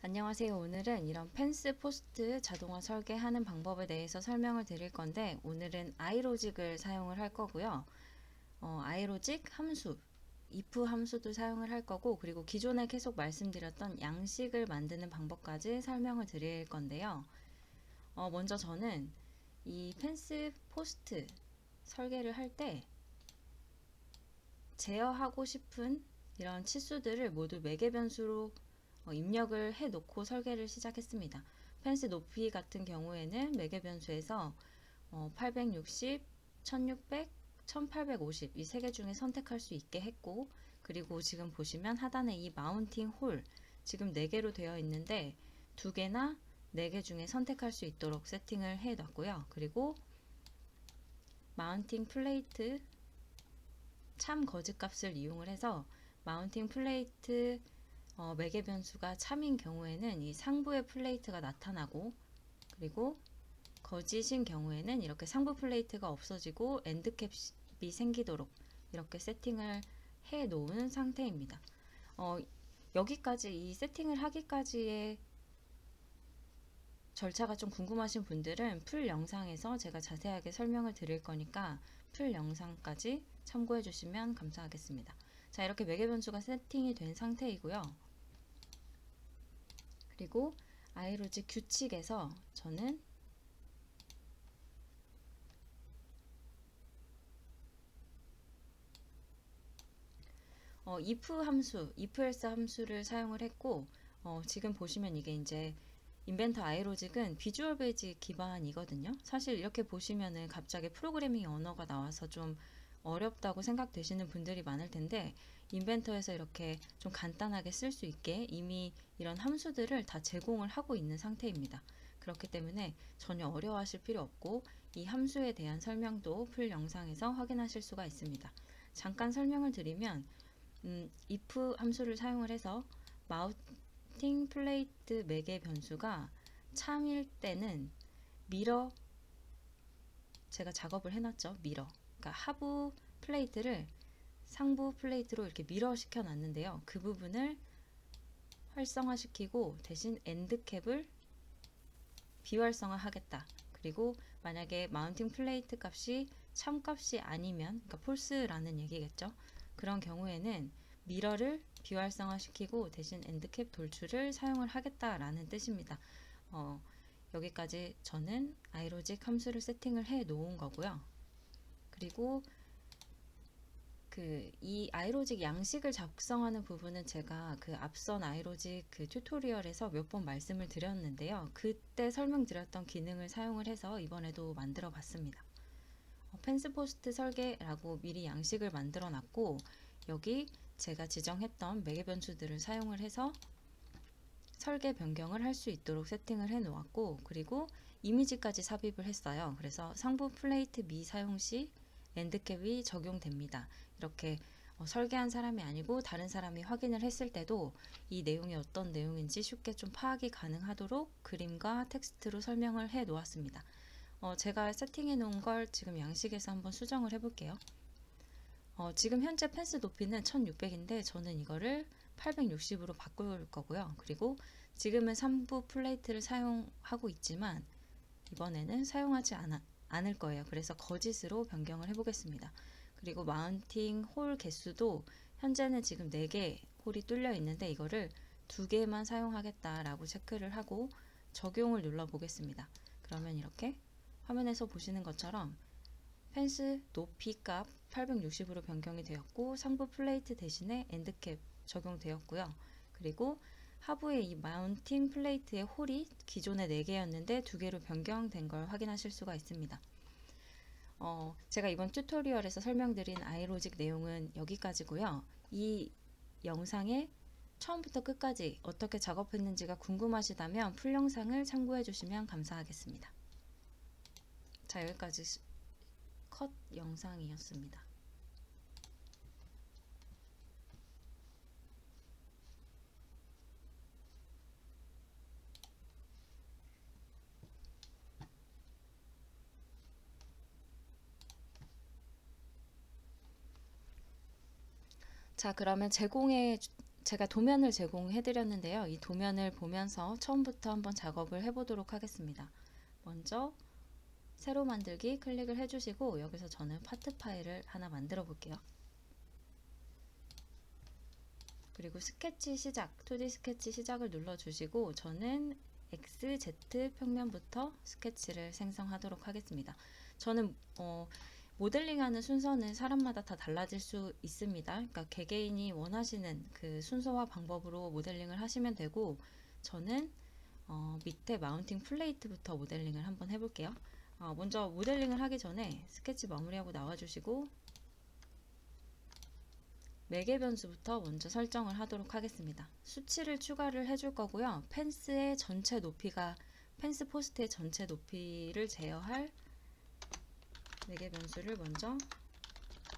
안녕하세요. 오늘은 이런 펜스 포스트 자동화 설계하는 방법에 대해서 설명을 드릴 건데, 오늘은 아이로직을 사용을 할 거고요. 아이로직 함수, if 함수도 사용을 할 거고, 그리고 기존에 계속 말씀드렸던 양식을 만드는 방법까지 설명을 드릴 건데요. 먼저 저는 이 펜스 포스트 설계를 할 때 제어하고 싶은 이런 치수들을 모두 매개 변수로 입력을 해 놓고 설계를 시작했습니다. 펜스 높이 같은 경우에는 매개 변수에서 860, 1600, 1850 이 세 개 중에 선택할 수 있게 했고, 그리고 지금 보시면 하단에 이 마운팅 홀 지금 4개로 되어 있는데 2개나 4개 중에 선택할 수 있도록 세팅을 해 놨고요. 그리고 마운팅 플레이트 참 거짓값을 이용을 해서 마운팅 플레이트 매개 변수가 참인 경우에는 이 상부의 플레이트가 나타나고, 그리고 거짓인 경우에는 이렇게 상부 플레이트가 없어지고 엔드캡이 생기도록 이렇게 세팅을 해 놓은 상태입니다. 여기까지 이 세팅을 하기까지의 절차가 좀 궁금하신 분들은 풀 영상에서 제가 자세하게 설명을 드릴 거니까 풀 영상까지 참고해 주시면 감사하겠습니다. 자, 이렇게 매개 변수가 세팅이 된 상태이고요. 그리고 아이로직 규칙에서 저는 if 함수, if else 함수를 사용을 했고, 지금 보시면 이게 이제 인벤터 아이로직은 비주얼 베이직 기반이거든요. 사실 이렇게 보시면은 갑자기 프로그래밍 언어가 나와서 좀 어렵다고 생각되시는 분들이 많을 텐데, 인벤터에서 이렇게 좀 간단하게 쓸 수 있게 이미 이런 함수들을 다 제공을 하고 있는 상태입니다. 그렇기 때문에 전혀 어려워하실 필요 없고, 이 함수에 대한 설명도 풀 영상에서 확인하실 수가 있습니다. 잠깐 설명을 드리면, if 함수를 사용을 해서 마운팅 플레이트 매개 변수가 참일 때는 미러, 제가 작업을 해놨죠. 미러, 그러니까 하부 플레이트를 상부 플레이트로 이렇게 미러 시켜 놨는데요. 그 부분을 활성화시키고 대신 엔드캡을 비활성화 하겠다. 그리고 만약에 마운팅 플레이트 값이 참값이 아니면, 그러니까 폴스라는 얘기겠죠. 그런 경우에는 미러를 비활성화시키고 대신 엔드캡 돌출을 사용을 하겠다라는 뜻입니다. 여기까지 저는 아이로직 함수를 세팅을 해 놓은 거고요. 그리고 이 아이로직 양식을 작성하는 부분은 제가 그 앞선 아이로직 그 튜토리얼에서 몇 번 말씀을 드렸는데요. 그때 설명드렸던 기능을 사용을 해서 이번에도 만들어 봤습니다. 펜스 포스트 설계라고 미리 양식을 만들어 놨고, 여기 제가 지정했던 매개 변수들을 사용을 해서 설계 변경을 할 수 있도록 세팅을 해 놓았고, 그리고 이미지까지 삽입을 했어요. 그래서 상부 플레이트 미 사용 시 엔드캡이 적용됩니다. 이렇게 설계한 사람이 아니고 다른 사람이 확인을 했을 때도 이 내용이 어떤 내용인지 쉽게 좀 파악이 가능하도록 그림과 텍스트로 설명을 해 놓았습니다. 제가 세팅해 놓은 걸 지금 양식에서 한번 수정을 해 볼게요. 지금 현재 펜스 높이는 1600인데 저는 이거를 860으로 바꿀 거고요. 그리고 지금은 3부 플레이트를 사용하고 있지만 이번에는 사용하지 않을 거예요. 그래서 거짓으로 변경을 해보겠습니다. 그리고 마운팅 홀 개수도 현재는 지금 4개 홀이 뚫려 있는데 이거를 2개만 사용하겠다라고 체크를 하고 적용을 눌러 보겠습니다. 그러면 이렇게 화면에서 보시는 것처럼 펜스 높이 값 860으로 변경이 되었고, 상부 플레이트 대신에 엔드캡 적용되었고요. 그리고 하부의 이 마운팅 플레이트의 홀이 기존에 4개였는데 2개로 변경된 걸 확인하실 수가 있습니다. 제가 이번 튜토리얼에서 설명드린 아이로직 내용은 여기까지고요. 이 영상에 처음부터 끝까지 어떻게 작업했는지가 궁금하시다면 풀 영상을 참고해 주시면 감사하겠습니다. 자, 여기까지 컷 영상이었습니다. 자, 그러면 제가 도면을 제공해 드렸는데요. 이 도면을 보면서 처음부터 한번 작업을 해보도록 하겠습니다. 먼저 새로 만들기 클릭을 해주시고 여기서 저는 파트 파일을 하나 만들어 볼게요. 그리고 스케치 시작, 2D 스케치 시작을 눌러주시고 저는 XZ 평면부터 스케치를 생성하도록 하겠습니다. 저는 모델링하는 순서는 사람마다 다 달라질 수 있습니다. 그러니까 개개인이 원하시는 그 순서와 방법으로 모델링을 하시면 되고, 저는 밑에 마운팅 플레이트부터 모델링을 한번 해볼게요. 먼저 모델링을 하기 전에 스케치 마무리하고 나와주시고 매개 변수부터 먼저 설정을 하도록 하겠습니다. 수치를 추가를 해줄 거고요. 펜스의 전체 높이가 펜스 포스트의 전체 높이를 제어할 매개 변수를 먼저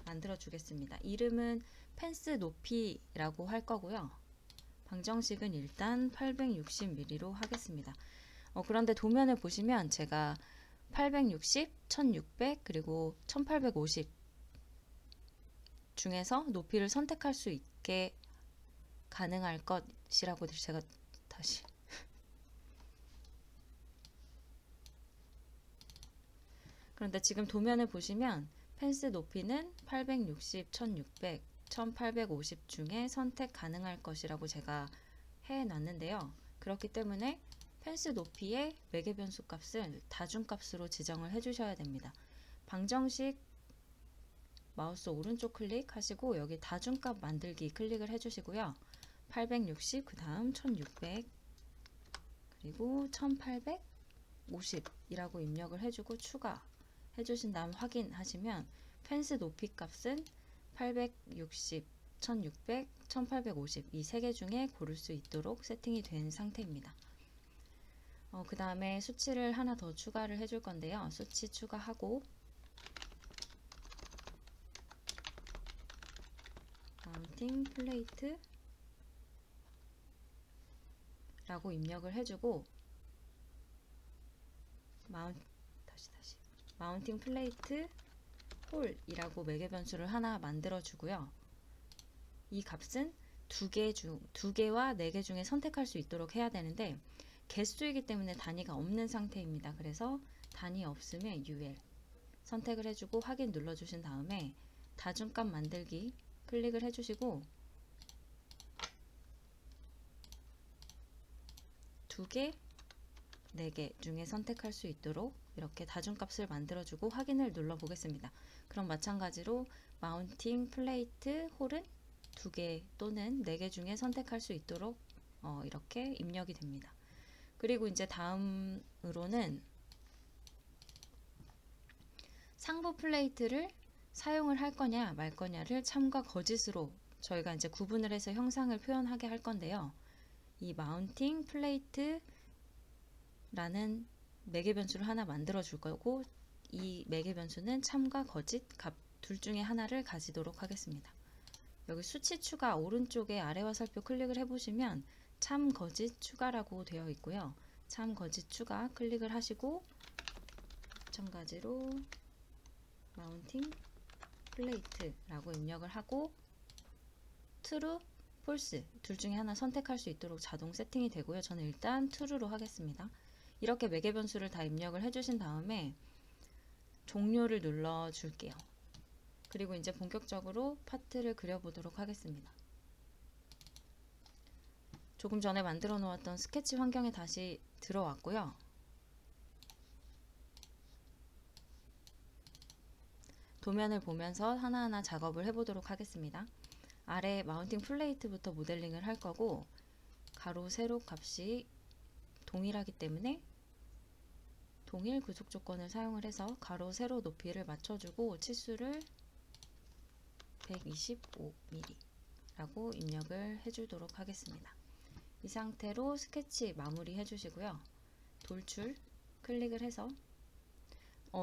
만들어 주겠습니다. 이름은 펜스 높이라고 할 거고요. 방정식은 일단 860mm로 하겠습니다. 그런데 도면을 보시면 제가 860, 1600 그리고 1850 중에서 높이를 선택할 수 있게 가능할 것이라고 제가 다시 그런데 지금 도면을 보시면 펜스 높이는 860, 1600, 1850 중에 선택 가능할 것이라고 제가 해놨는데요. 그렇기 때문에 펜스 높이의 매개 변수 값을 다중값으로 지정을 해주셔야 됩니다. 방정식 마우스 오른쪽 클릭하시고 여기 다중값 만들기 클릭을 해주시고요. 860, 그 다음 1600 그리고 1850이라고 입력을 해주고 추가 해주신 다음 확인하시면 펜스 높이 값은 860, 1600, 1850 이 세 개 중에 고를 수 있도록 세팅이 된 상태입니다. 그 다음에 수치를 하나 더 추가를 해줄 건데요. 수치 추가하고 마운팅 플레이트 라고 입력을 해주고 마운팅 플레이트 홀이라고 매개 변수를 하나 만들어 주고요. 이 값은 두 개와 네 개 중에 선택할 수 있도록 해야 되는데 개수이기 때문에 단위가 없는 상태입니다. 그래서 단위 없으면 UL 선택을 해주고 확인 눌러주신 다음에 다중값 만들기 클릭을 해주시고 두 개, 네 개 중에 선택할 수 있도록 이렇게 다중값을 만들어주고 확인을 눌러보겠습니다. 그럼 마찬가지로 마운팅 플레이트 홀은 두 개 또는 네 개 중에 선택할 수 있도록 이렇게 입력이 됩니다. 그리고 이제 다음으로는 상부 플레이트를 사용을 할 거냐 말 거냐를 참과 거짓으로 저희가 이제 구분을 해서 형상을 표현하게 할 건데요. 이 마운팅 플레이트 라는 매개 변수를 하나 만들어 줄 거고 이 매개 변수는 참과 거짓 값 둘 중에 하나를 가지도록 하겠습니다. 여기 수치 추가 오른쪽에 아래와 살펴 클릭을 해보시면 참 거짓 추가라고 되어 있고요. 참 거짓 추가 클릭을 하시고 마찬가지로 마운팅 플레이트라고 입력을 하고 true, false 둘 중에 하나 선택할 수 있도록 자동 세팅이 되고요. 저는 일단 true로 하겠습니다. 이렇게 매개 변수를 다 입력을 해주신 다음에 종료를 눌러 줄게요. 그리고 이제 본격적으로 파트를 그려보도록 하겠습니다. 조금 전에 만들어 놓았던 스케치 환경에 다시 들어왔고요. 도면을 보면서 하나하나 작업을 해보도록 하겠습니다. 아래 마운팅 플레이트부터 모델링을 할 거고 가로 세로 값이 동일하기 때문에 동일 구속 조건을 사용을 해서 가로 세로 높이를 맞춰주고 치수를 125mm 라고 입력을 해주도록 하겠습니다. 이 상태로 스케치 마무리 해주시고요. 돌출 클릭을 해서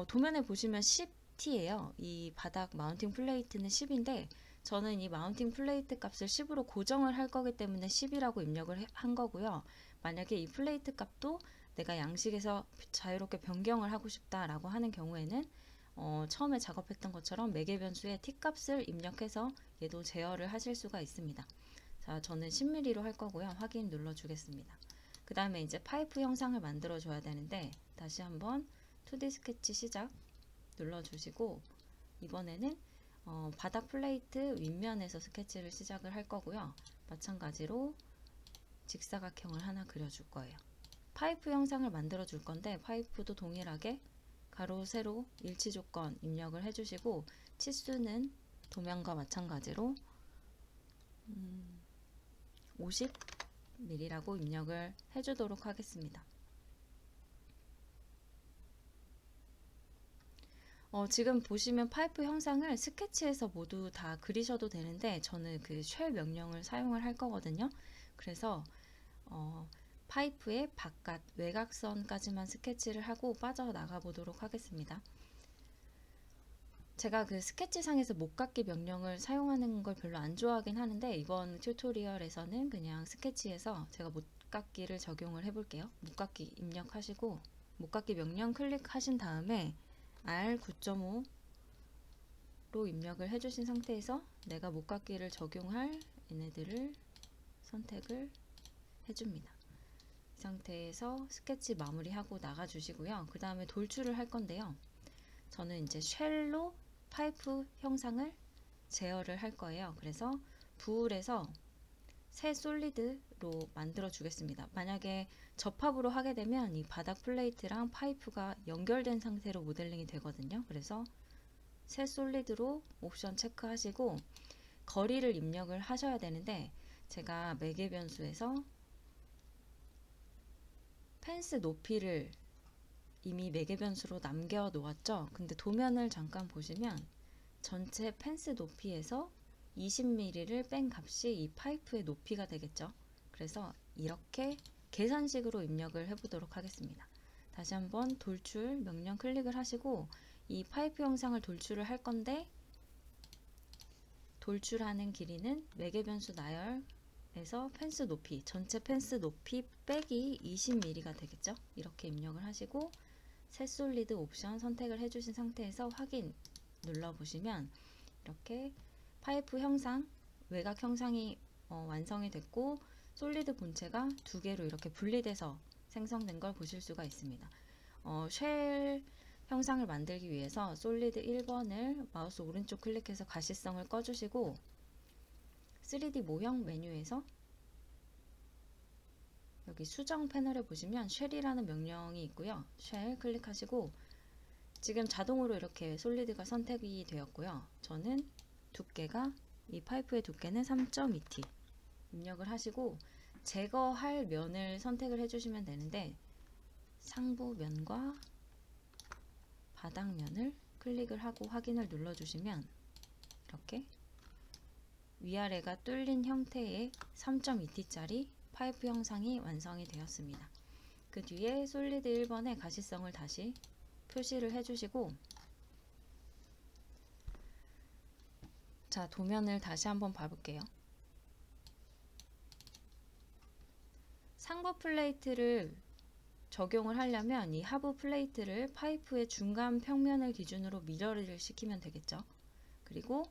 도면에 보시면 10T예요. 이 바닥 마운팅 플레이트는 10인데 저는 이 마운팅 플레이트 값을 10으로 고정을 할 거기 때문에 10이라고 입력을 한 거고요. 만약에 이 플레이트 값도 내가 양식에서 자유롭게 변경을 하고 싶다라고 하는 경우에는 처음에 작업했던 것처럼 매개 변수에 T 값을 입력해서 얘도 제어를 하실 수가 있습니다. 자, 자, 저는 10mm로 할 거고요. 확인 눌러주겠습니다. 그 다음에 이제 파이프 형상을 만들어 줘야 되는데 다시 한번 2D 스케치 시작 눌러주시고 이번에는 바닥 플레이트 윗면에서 스케치를 시작을 할 거고요. 마찬가지로 직사각형을 하나 그려줄 거예요. 파이프 형상을 만들어 줄 건데 파이프도 동일하게 가로 세로 일치 조건 입력을 해주시고 치수는 도면과 마찬가지로 50mm라고 입력을 해주도록 하겠습니다. 지금 보시면 파이프 형상을 스케치에서 모두 다 그리셔도 되는데 저는 그 쉘 명령을 사용을 할 거거든요. 그래서 파이프의 바깥 외곽선까지만 스케치를 하고 빠져나가 보도록 하겠습니다. 제가 그 스케치상에서 목깎기 명령을 사용하는 걸 별로 안 좋아하긴 하는데 이번 튜토리얼에서는 그냥 스케치에서 제가 목깎기를 적용을 해 볼게요. 목깎기 입력하시고 목깎기 명령 클릭하신 다음에 R9.5로 입력을 해주신 상태에서 내가 목깎기를 적용할 얘네들을 선택을 해줍니다. 이 상태에서 스케치 마무리하고 나가주시고요. 그 다음에 돌출을 할 건데요. 저는 이제 쉘로 파이프 형상을 제어를 할 거예요. 그래서 부울에서 새 솔리드로 만들어 주겠습니다. 만약에 접합으로 하게 되면 이 바닥 플레이트랑 파이프가 연결된 상태로 모델링이 되거든요. 그래서 새 솔리드로 옵션 체크하시고 거리를 입력을 하셔야 되는데 제가 매개 변수에서 펜스 높이를 이미 매개 변수로 남겨 놓았죠. 근데 도면을 잠깐 보시면 전체 펜스 높이에서 20mm를 뺀 값이 이 파이프의 높이가 되겠죠. 그래서 이렇게 계산식으로 입력을 해보도록 하겠습니다. 다시 한번 돌출 명령 클릭을 하시고 이 파이프 형상을 돌출을 할 건데 돌출하는 길이는 매개 변수 나열에서 펜스 높이, 전체 펜스 높이 빼기 20mm가 되겠죠. 이렇게 입력을 하시고 새 솔리드 옵션 선택을 해주신 상태에서 확인 눌러보시면 이렇게 파이프 형상, 외곽 형상이 완성이 됐고 솔리드 본체가 두 개로 이렇게 분리돼서 생성된 걸 보실 수가 있습니다. 쉘 형상을 만들기 위해서 솔리드 1번을 마우스 오른쪽 클릭해서 가시성을 꺼주시고 3D 모형 메뉴에서 여기 수정 패널에 보시면 쉘이라는 명령이 있고요. 쉘 클릭하시고 지금 자동으로 이렇게 솔리드가 선택이 되었고요. 저는 두께가 이 파이프의 두께는 3.2t 입력을 하시고 제거할 면을 선택을 해주시면 되는데 상부 면과 바닥 면을 클릭을 하고 확인을 눌러주시면 이렇게 위아래가 뚫린 형태의 3.2t짜리 파이프 형상이 완성이 되었습니다. 그 뒤에 솔리드 1번의 가시성을 다시 표시를 해주시고 자, 도면을 다시 한번 봐볼게요. 상부 플레이트를 적용을 하려면 이 하부 플레이트를 파이프의 중간 평면을 기준으로 미러를 시키면 되겠죠. 그리고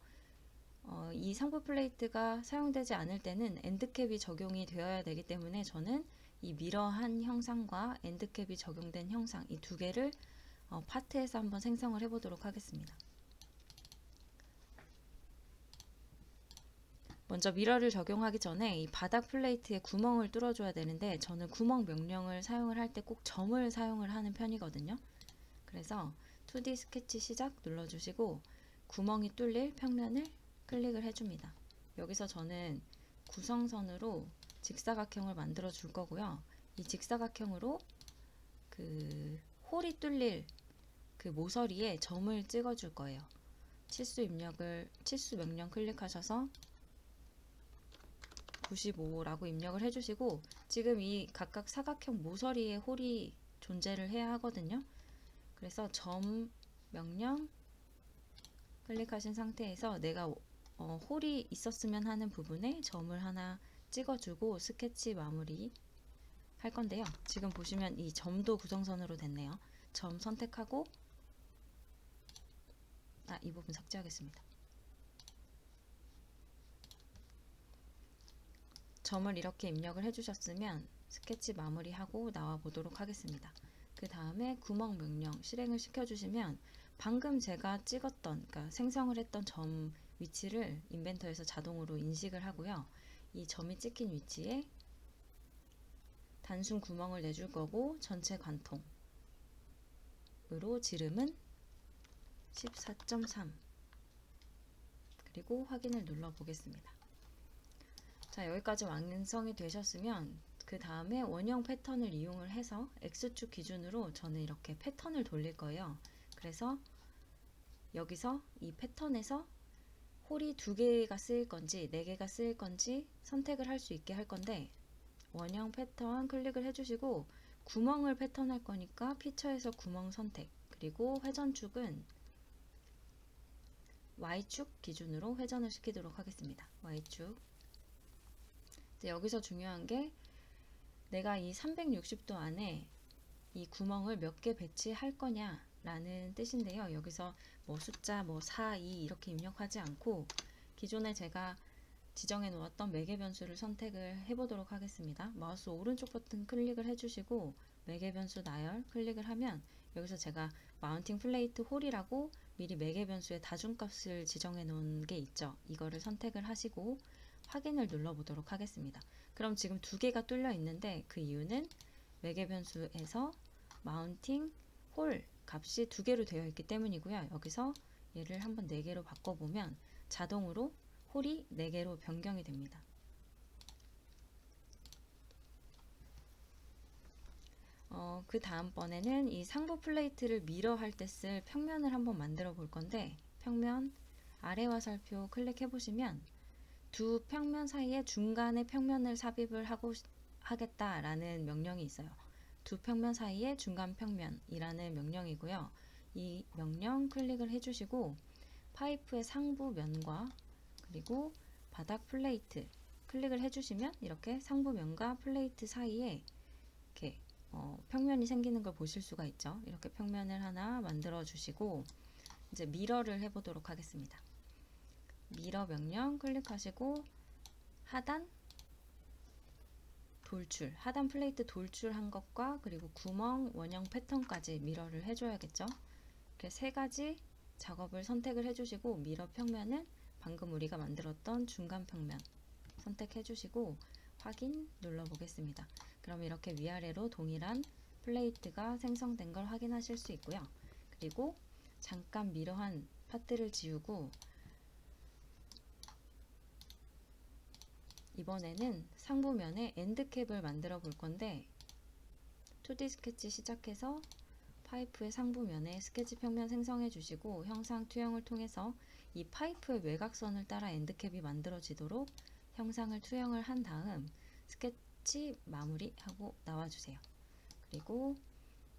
이 상부 플레이트가 사용되지 않을 때는 엔드캡이 적용이 되어야 되기 때문에 저는 이 미러한 형상과 엔드캡이 적용된 형상 이 두 개를 파트에서 한번 생성을 해보도록 하겠습니다. 먼저 미러를 적용하기 전에 이 바닥 플레이트에 구멍을 뚫어줘야 되는데 저는 구멍 명령을 사용을 할 때 꼭 점을 사용을 하는 편이거든요. 그래서 2D 스케치 시작 눌러주시고 구멍이 뚫릴 평면을 클릭을 해줍니다. 여기서 저는 구성선으로 직사각형을 만들어 줄 거고요. 이 직사각형으로 그 홀이 뚫릴 그 모서리에 점을 찍어 줄 거예요. 치수 명령 클릭하셔서 95라고 입력을 해주시고 지금 이 각각 사각형 모서리에 홀이 존재를 해야 하거든요. 그래서 점 명령 클릭하신 상태에서 내가 홀이 있었으면 하는 부분에 점을 하나 찍어주고 스케치 마무리 할 건데요. 지금 보시면 이 점도 구성선으로 됐네요. 점 선택하고 이 부분 삭제하겠습니다. 점을 이렇게 입력을 해주셨으면 스케치 마무리하고 나와 보도록 하겠습니다. 그 다음에 구멍 명령 실행을 시켜주시면 방금 제가 찍었던, 그러니까 생성을 했던 점 위치를 인벤터에서 자동으로 인식을 하고요. 이 점이 찍힌 위치에 단순 구멍을 내줄 거고 전체 관통으로 지름은 14.3 그리고 확인을 눌러 보겠습니다. 자, 여기까지 완성이 되셨으면 그 다음에 원형 패턴을 이용을 해서 X축 기준으로 저는 이렇게 패턴을 돌릴 거예요. 그래서 여기서 이 패턴에서 홀이 2개가 쓰일 건지 4개가 쓰일 건지 선택을 할 수 있게 할 건데, 원형 패턴 클릭을 해주시고 구멍을 패턴할 거니까 피처에서 구멍 선택, 그리고 회전축은 Y축 기준으로 회전을 시키도록 하겠습니다. Y축. 이제 여기서 중요한 게 내가 이 360도 안에 이 구멍을 몇 개 배치할 거냐 라는 뜻인데요. 여기서 뭐 숫자 4, 2 이렇게 입력하지 않고 기존에 제가 지정해 놓았던 매개 변수를 선택을 해 보도록 하겠습니다. 마우스 오른쪽 버튼 클릭을 해주시고 매개 변수 나열 클릭을 하면 여기서 제가 마운팅 플레이트 홀이라고 미리 매개 변수의 다중값을 지정해 놓은 게 있죠. 이거를 선택을 하시고 확인을 눌러 보도록 하겠습니다. 그럼 지금 2개가 뚫려 있는데 그 이유는 매개 변수에서 마운팅 홀 값이 2개로 되어 있기 때문이고요. 여기서 얘를 한번 4개로 바꿔보면 자동으로 홀이 4개로 변경이 됩니다. 그 다음번에는 이 상부 플레이트를 미러 할 때 쓸 평면을 한번 만들어 볼 건데, 평면 아래 화살표 클릭해 보시면 두 평면 사이에 중간에 평면을 삽입을 하겠다라는 명령이 있어요. 두 평면 사이에 중간 평면이라는 명령이고요. 이 명령 클릭을 해주시고 파이프의 상부 면과 그리고 바닥 플레이트 클릭을 해주시면 이렇게 상부 면과 플레이트 사이에 이렇게 평면이 생기는 걸 보실 수가 있죠. 이렇게 평면을 하나 만들어 주시고 이제 미러를 해보도록 하겠습니다. 미러 명령 클릭하시고 하단 돌출, 하단 플레이트 돌출한 것과 그리고 구멍 원형 패턴까지 미러를 해줘야겠죠. 이렇게 3가지 작업을 선택을 해주시고 미러 평면은 방금 우리가 만들었던 중간 평면 선택해주시고 확인 눌러보겠습니다. 그럼 이렇게 위아래로 동일한 플레이트가 생성된 걸 확인하실 수 있고요. 그리고 잠깐 미러한 파트를 지우고 이번에는 상부면에 엔드캡을 만들어 볼 건데 2D 스케치 시작해서 파이프의 상부면에 스케치 평면 생성해 주시고 형상 투영을 통해서 이 파이프의 외곽선을 따라 엔드캡이 만들어지도록 형상을 투영을 한 다음 스케치 마무리하고 나와주세요. 그리고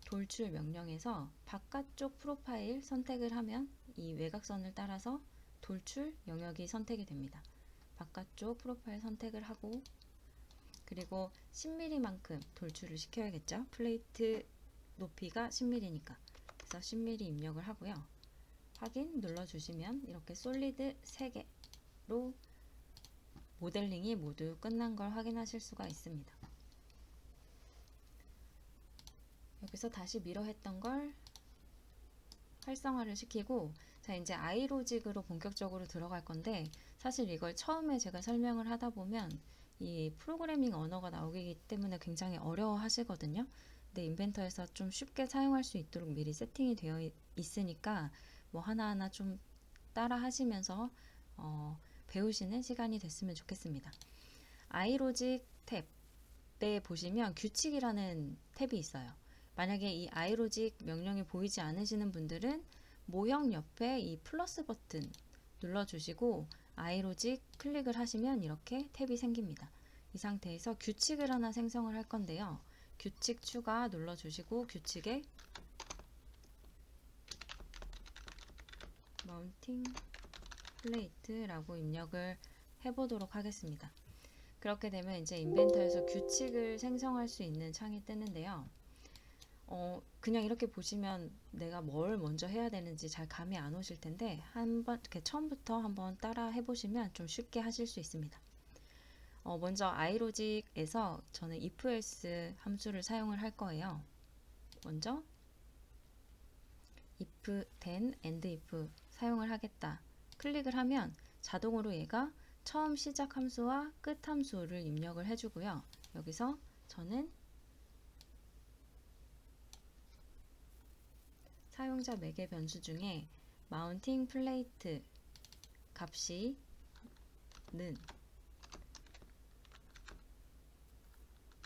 돌출 명령에서 바깥쪽 프로파일 선택을 하면 이 외곽선을 따라서 돌출 영역이 선택이 됩니다. 바깥쪽 프로파일 선택을 하고 그리고 10mm만큼 돌출을 시켜야겠죠. 플레이트 높이가 10mm니까. 그래서 10mm 입력을 하고요. 확인 눌러주시면 이렇게 솔리드 3개로 모델링이 모두 끝난 걸 확인하실 수가 있습니다. 여기서 다시 미러 했던 걸 활성화를 시키고 자 이제 아이로직으로 본격적으로 들어갈 건데 사실 이걸 처음에 제가 설명을 하다 보면 이 프로그래밍 언어가 나오기 때문에 굉장히 어려워 하시거든요. 근데 인벤터에서 좀 쉽게 사용할 수 있도록 미리 세팅이 되어 있으니까 뭐 하나하나 좀 따라 하시면서 배우시는 시간이 됐으면 좋겠습니다. 아이로직 탭에 보시면 규칙이라는 탭이 있어요. 만약에 이 아이로직 명령이 보이지 않으시는 분들은 모형 옆에 이 플러스 버튼 눌러주시고 아이로직 클릭을 하시면 이렇게 탭이 생깁니다. 이 상태에서 규칙을 하나 생성을 할 건데요. 규칙 추가 눌러주시고 규칙에 마운팅 플레이트라고 입력을 해보도록 하겠습니다. 그렇게 되면 이제 인벤터에서 규칙을 생성할 수 있는 창이 뜨는데요. 그냥 이렇게 보시면 내가 뭘 먼저 해야 되는지 잘 감이 안 오실 텐데 한번 이렇게 처음부터 한번 따라 해보시면 좀 쉽게 하실 수 있습니다. 먼저 iLogic에서 저는 if else 함수를 사용을 할 거예요. 먼저 if, then, and if 사용을 하겠다. 클릭을 하면 자동으로 얘가 처음 시작 함수와 끝 함수를 입력을 해주고요. 여기서 저는 사용자 매개 변수 중에 mounting plate 값이 는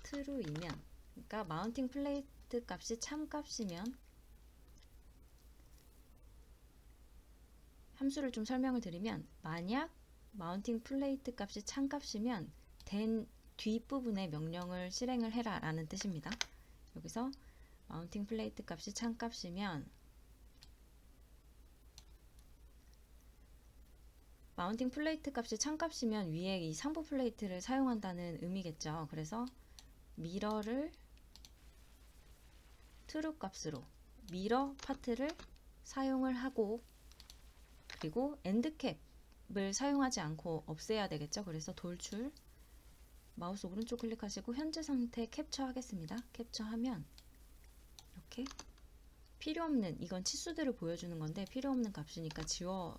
true이면, 그러니까 mounting plate 값이 참값이면, 함수를 좀 설명을 드리면, 만약 mounting plate 값이 참값이면 then 뒷부분의 명령을 실행을 해라 라는 뜻입니다. 여기서 mounting plate 값이 참값이면, 마운팅 플레이트 값이 참값이면 위에 이 상부 플레이트를 사용한다는 의미겠죠. 그래서 미러를 true 값으로 미러 파트를 사용을 하고, 그리고 endcap을 사용하지 않고 없애야 되겠죠. 그래서 돌출, 마우스 오른쪽 클릭하시고 현재 상태 캡처 하겠습니다. 캡처하면 이렇게 필요없는, 이건 치수들을 보여주는 건데 필요없는 값이니까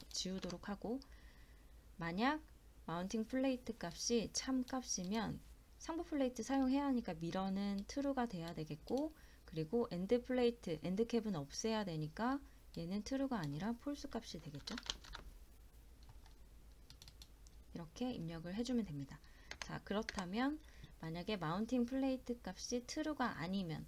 지우도록 하고, 만약 마운팅 플레이트 값이 참값이면 상부 플레이트 사용해야 하니까 미러는 true가 돼야 되겠고, 그리고 end 플레이트, end cap은 없애야 되니까 얘는 true가 아니라 false 값이 되겠죠. 이렇게 입력을 해주면 됩니다. 자, 그렇다면 만약에 마운팅 플레이트 값이 true가 아니면,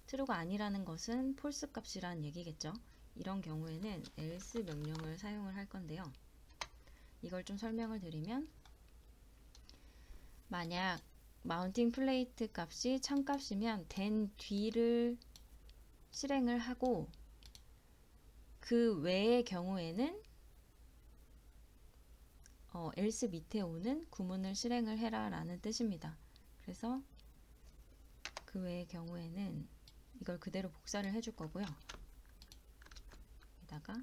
true가 아니라는 것은 false 값이라는 얘기겠죠. 이런 경우에는 else 명령을 사용을 할 건데요. 이걸 좀 설명을 드리면, 만약 마운팅 플레이트 값이 참값이면 then 뒤를 실행을 하고, 그 외의 경우에는 else 밑에 오는 구문을 실행을 해라 라는 뜻입니다. 그래서 그 외의 경우에는 이걸 그대로 복사를 해줄 거고요. 여기다가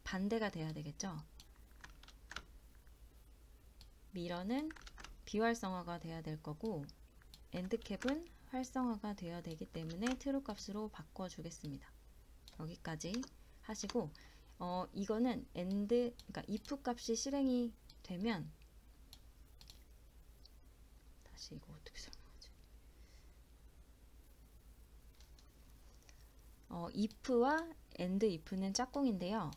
반대가 돼야 되겠죠. 미러는 비활성화가 돼야 될 거고, endcap은 활성화가 되어야 되기 때문에 true 값으로 바꿔주겠습니다. 여기까지 하시고, 이거는 그러니까 if 값이 실행이 되면, 다시 이거 어떻게 설명하지? if와 and if는 짝꿍인데요.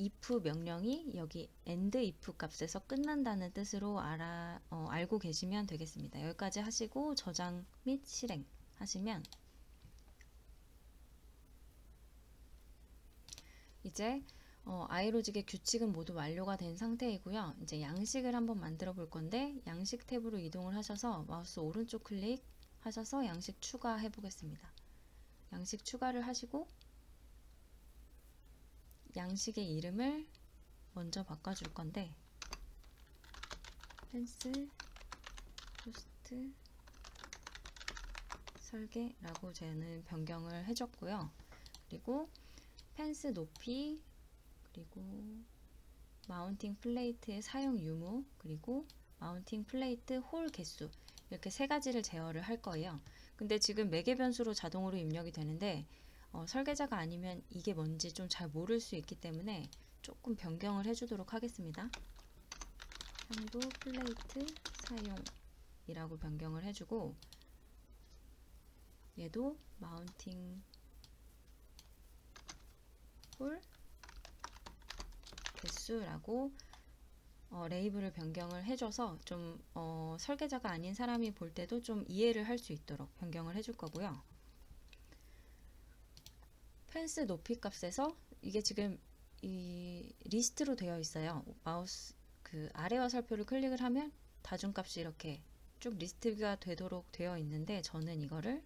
if 명령이 여기 end if 값에서 끝난다는 뜻으로 알고 계시면 되겠습니다. 여기까지 하시고 저장 및 실행 하시면, 이제 iLogic의 규칙은 모두 완료가 된 상태이고요. 이제 양식을 한번 만들어 볼 건데, 양식 탭으로 이동을 하셔서 마우스 오른쪽 클릭 하셔서 양식 추가해 보겠습니다. 양식 추가를 하시고 양식의 이름을 먼저 바꿔줄 건데, 펜슬 포스트 설계라고 저는 변경을 해줬고요. 그리고 펜스 높이, 그리고 마운팅 플레이트의 사용 유무, 그리고 마운팅 플레이트 홀 개수, 이렇게 세 가지를 제어를 할 거예요. 근데 지금 매개 변수로 자동으로 입력이 되는데, 설계자가 아니면 이게 뭔지 좀 잘 모를 수 있기 때문에 조금 변경을 해주도록 하겠습니다. 상부 플레이트 사용이라고 변경을 해주고, 얘도 마운팅 홀 개수라고 레이블을 변경을 해줘서 좀 설계자가 아닌 사람이 볼 때도 좀 이해를 할 수 있도록 변경을 해줄 거고요. 펜스 높이 값에서 이게 지금 이 리스트로 되어 있어요. 마우스 그 아래와 살표를 클릭을 하면 다중값이 이렇게 쭉 리스트가 되도록 되어 있는데, 저는 이거를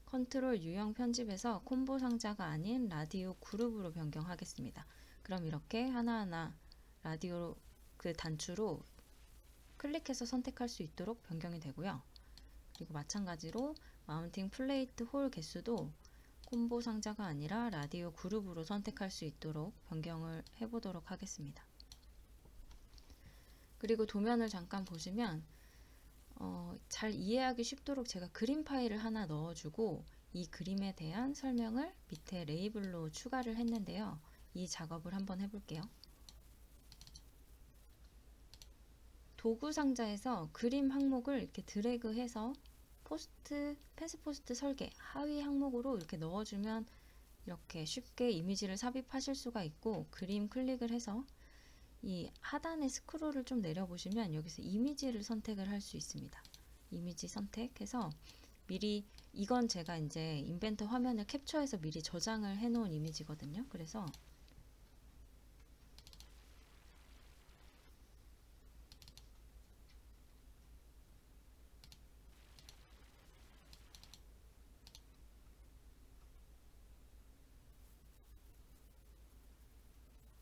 컨트롤 유형 편집에서 콤보 상자가 아닌 라디오 그룹으로 변경하겠습니다. 그럼 이렇게 하나하나 라디오 그 단추로 클릭해서 선택할 수 있도록 변경이 되고요. 그리고 마찬가지로 마운팅 플레이트 홀 개수도 콤보 상자가 아니라 라디오 그룹으로 선택할 수 있도록 변경을 해보도록 하겠습니다. 그리고 도면을 잠깐 보시면 잘 이해하기 쉽도록 제가 그림 파일을 하나 넣어주고 이 그림에 대한 설명을 밑에 레이블로 추가를 했는데요. 이 작업을 한번 해볼게요. 도구 상자에서 그림 항목을 이렇게 드래그해서 펜스 포스트 설계 하위 항목으로 이렇게 넣어주면 이렇게 쉽게 이미지를 삽입하실 수가 있고, 그림 클릭을 해서 이 하단에 스크롤을 좀 내려보시면 여기서 이미지를 선택을 할 수 있습니다. 이미지 선택해서 미리, 이건 제가 이제 인벤터 화면을 캡처해서 미리 저장을 해 놓은 이미지거든요. 그래서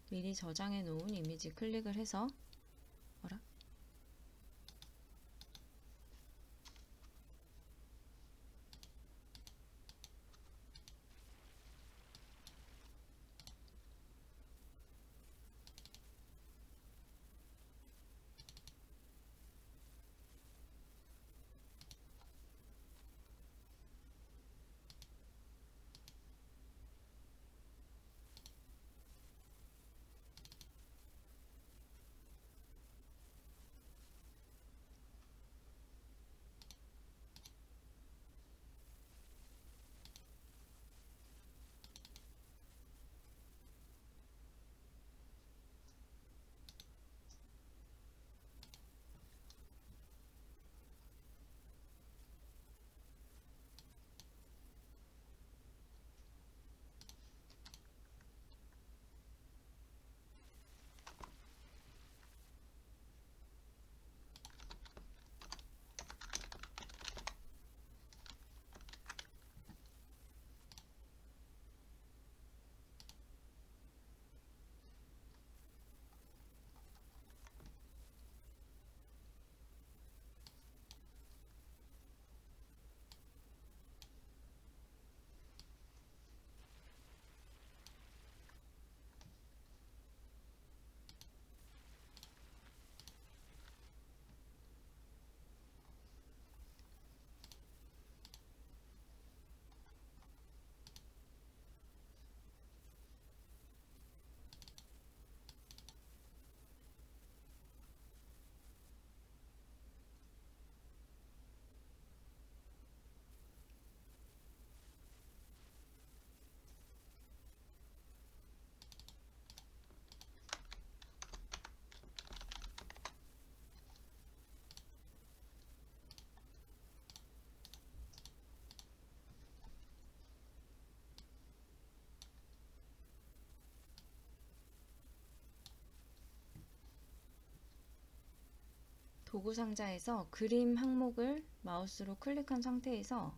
미리 저장해 놓은 이미지 클릭을 해서 도구 상자에서 그림 항목을 마우스로 클릭한 상태에서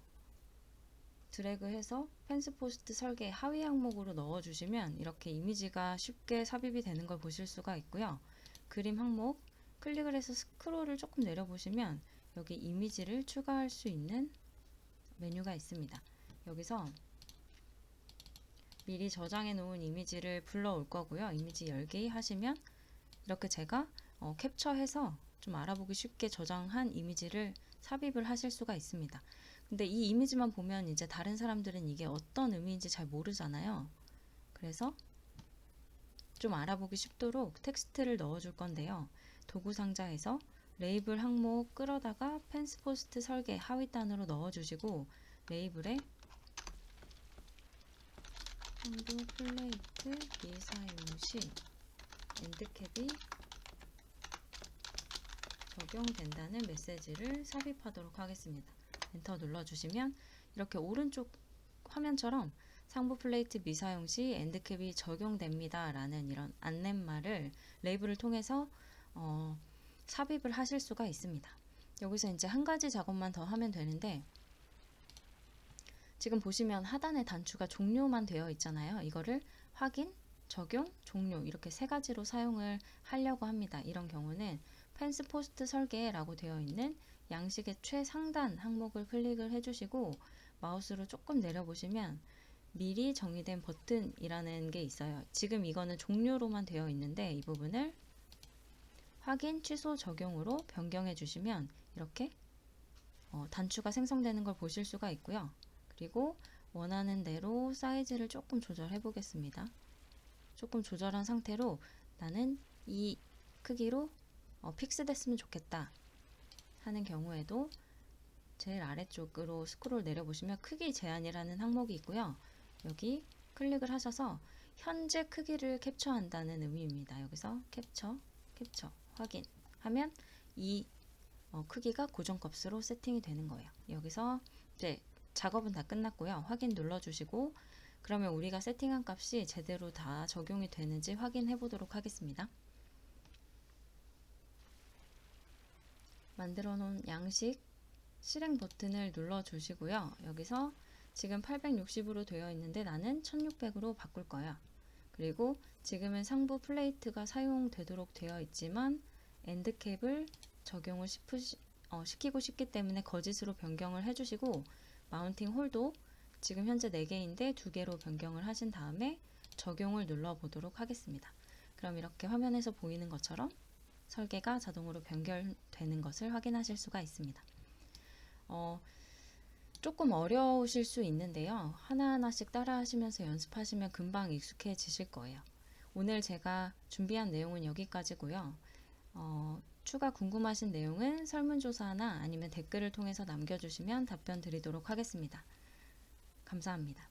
드래그해서 펜스 포스트 설계 하위 항목으로 넣어주시면 이렇게 이미지가 쉽게 삽입이 되는 걸 보실 수가 있고요. 그림 항목 클릭을 해서 스크롤을 조금 내려보시면 여기 이미지를 추가할 수 있는 메뉴가 있습니다. 여기서 미리 저장해 놓은 이미지를 불러올 거고요. 이미지 열기 하시면 이렇게 제가 캡처해서 좀 알아보기 쉽게 저장한 이미지를 삽입을 하실 수가 있습니다. 근데 이 이미지만 보면 이제 다른 사람들은 이게 어떤 의미인지 잘 모르잖아요. 그래서 좀 알아보기 쉽도록 텍스트를 넣어줄 건데요. 도구 상자에서 레이블 항목 끌어다가 펜스 포스트 설계 하위단으로 넣어주시고, 레이블에 한국 플레이트 미사용 시 엔드캡이 적용된다는 메시지를 삽입하도록 하겠습니다. 엔터 눌러주시면 이렇게 오른쪽 화면처럼 상부 플레이트 미사용 시 엔드캡이 적용됩니다 라는 이런 안내말을 레이블을 통해서 삽입을 하실 수가 있습니다. 여기서 이제 한 가지 작업만 더 하면 되는데, 지금 보시면 하단에 단추가 종료만 되어 있잖아요. 이거를 확인, 적용, 종료 이렇게 세 가지로 사용을 하려고 합니다. 이런 경우는 펜스 포스트 설계라고 되어 있는 양식의 최상단 항목을 클릭을 해주시고 마우스로 조금 내려보시면 미리 정의된 버튼이라는 게 있어요. 지금 이거는 종료로만 되어 있는데 이 부분을 확인, 취소, 적용으로 변경해 주시면 이렇게 단추가 생성되는 걸 보실 수가 있고요. 그리고 원하는 대로 사이즈를 조금 조절해 보겠습니다. 조금 조절한 상태로 나는 이 크기로 픽스됐으면 좋겠다 하는 경우에도 제일 아래쪽으로 스크롤 내려보시면 크기 제한이라는 항목이 있고요. 여기 클릭을 하셔서 현재 크기를 캡처한다는 의미입니다. 여기서 캡처 확인 하면 이 크기가 고정값으로 세팅이 되는 거예요. 여기서 이제 작업은 다 끝났고요. 확인 눌러주시고 그러면 우리가 세팅한 값이 제대로 다 적용이 되는지 확인해 보도록 하겠습니다. 만들어 놓은 양식 실행 버튼을 눌러주시고요. 여기서 지금 860으로 되어 있는데 나는 1600으로 바꿀 거야. 그리고 지금은 상부 플레이트가 사용되도록 되어 있지만 엔드캡을 적용을 시키고 싶기 때문에 거짓으로 변경을 해주시고 마운팅 홀도 지금 현재 4개인데 2개로 변경을 하신 다음에 적용을 눌러보도록 하겠습니다. 그럼 이렇게 화면에서 보이는 것처럼 설계가 자동으로 변경되는 것을 확인하실 수가 있습니다. 조금 어려우실 수 있는데요. 하나하나씩 따라 하시면서 연습하시면 금방 익숙해지실 거예요. 오늘 제가 준비한 내용은 여기까지고요. 추가 궁금하신 내용은 설문조사나 아니면 댓글을 통해서 남겨주시면 답변 드리도록 하겠습니다. 감사합니다.